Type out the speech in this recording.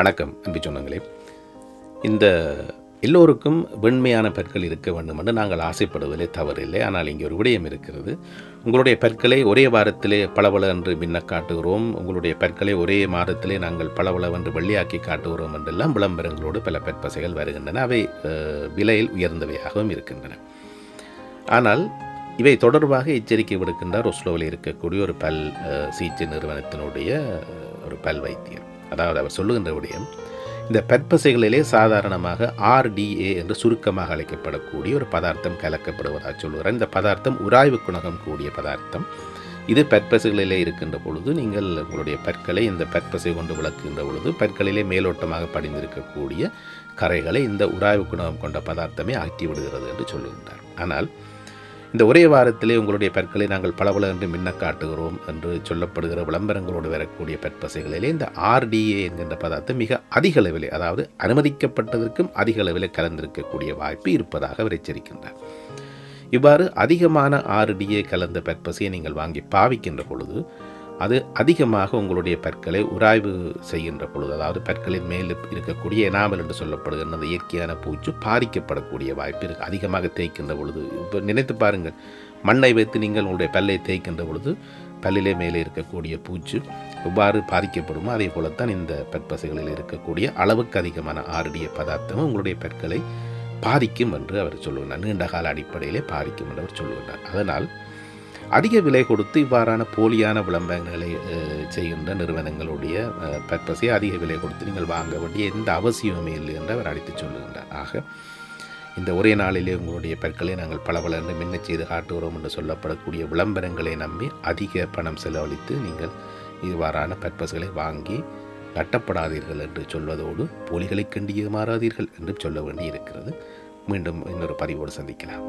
வணக்கம் அன்பு சொந்தங்களே. இந்த எல்லோருக்கும் வெண்மையான பற்கள் இருக்க வேண்டும் என்று நாங்கள் ஆசைப்படுவதிலே தவறில்லை. ஆனால் இங்கே ஒரு விடயம் இருக்கிறது. உங்களுடைய பற்களை ஒரே வாரத்திலே பளபள என்று மின்ன காட்டுகிறோம், உங்களுடைய பற்களை ஒரே மாதத்திலே நாங்கள் பளபளவென்று வெள்ளையாக்கி காட்டுகிறோம் என்றெல்லாம் விளம்பரங்களோடு பல பற்பசைகள் வருகின்றன. அவை விலையில் உயர்ந்தவையாகவும் இருக்கின்றன. ஆனால் இவை தொடர்பாக எச்சரிக்கை விடுக்கின்றார் ஒஸ்லோவில் இருக்கக்கூடிய ஒரு பல் சிகிச்சை நிறுவனத்தினுடைய ஒரு பல் வைத்தியர். அதாவது அவர் சொல்லுகின்ற விடயம், இந்த பற்பசைகளிலே சாதாரணமாக RDA என்று சுருக்கமாக அழைக்கப்படக்கூடிய ஒரு பதார்த்தம் கலக்கப்படுவதாக சொல்லுகிறார். இந்த பதார்த்தம் உராய்வு குணகம் கூடிய பதார்த்தம். இது பற்பசைகளிலே இருக்கின்ற பொழுது நீங்கள் உங்களுடைய பற்களை இந்த பற்பசை கொண்டு விளக்குகின்ற பொழுது பற்களிலே மேலோட்டமாக படிந்திருக்கக்கூடிய கரைகளை இந்த உராய்வு குணகம் கொண்ட பதார்த்தமே ஆக்கி விடுகிறது என்று சொல்லுகின்றார். ஆனால் இந்த ஒரே வாரத்திலே உங்களுடைய பற்களை நாங்கள் பளபள என்று மின்ன காட்டுகிறோம் என்று சொல்லப்படுகிற விளம்பரங்களோடு வரக்கூடிய பற்பசைகளிலே இந்த RDA என்கின்ற பதார்த்தம் மிக அதிக அளவிலே, அதாவது அனுமதிக்கப்பட்டதற்கும் அதிக அளவிலே கலந்திருக்கக்கூடிய வாய்ப்பு இருப்பதாக அவர் எச்சரிக்கின்றார். இவ்வாறு அதிகமான RDA கலந்த பற்பசையை நீங்கள் வாங்கி பாவிக்கின்ற பொழுது அது அதிகமாக உங்களுடைய பற்களை உராய்வு செய்கின்ற பொழுது, அதாவது பற்களின் மேல் இருக்கக்கூடிய எனாமல் என்று சொல்லப்படுகிற அந்த இயற்கையான பூச்சு பாதிக்கப்படக்கூடிய வாய்ப்பு இருக்குது. அதிகமாக தேய்க்கின்ற பொழுது இப்போ நினைத்து பாருங்கள், மண்ணை வைத்து நீங்கள் உங்களுடைய பல்லை தேய்க்கின்ற பொழுது பல்லிலே மேலே இருக்கக்கூடிய பூச்சு எவ்வாறு பாதிக்கப்படுமோ அதே போலத்தான் இந்த பற்பசைகளில் இருக்கக்கூடிய அளவுக்கு அதிகமான RDA பதார்த்தமும் உங்களுடைய பற்களை பாதிக்கும் என்று அவர் சொல்லுகிறார். நீண்டகால அடிப்படையிலே பாதிக்கும் என்று அவர் சொல்லுகிறார். அதனால் அதிக விலை கொடுத்து இவ்வாறான போலியான விளம்பரங்களை செய்கின்ற நிறுவனங்களுடைய பற்பசையை அதிக விலை கொடுத்து நீங்கள் வாங்க வேண்டிய எந்த அவசியமுமே இல்லை என்று அவர் அடித்து சொல்லுகின்றார். ஆக இந்த ஒரே நாளிலே உங்களுடைய பற்களை நாங்கள் பளபள என்று மின்ன செய்து காட்டுகிறோம் என்று சொல்லப்படக்கூடிய விளம்பரங்களை நம்பி அதிக பணம் செலவழித்து நீங்கள் இவ்வாறான பற்பசைகளை வாங்கி கட்டப்படாதீர்கள் என்று சொல்வதோடு போலிகளை கண்டிய மாறாதீர்கள் என்று சொல்ல வேண்டி இருக்கிறது. மீண்டும் இன்னொரு பதிவோடு சந்திக்கலாம்.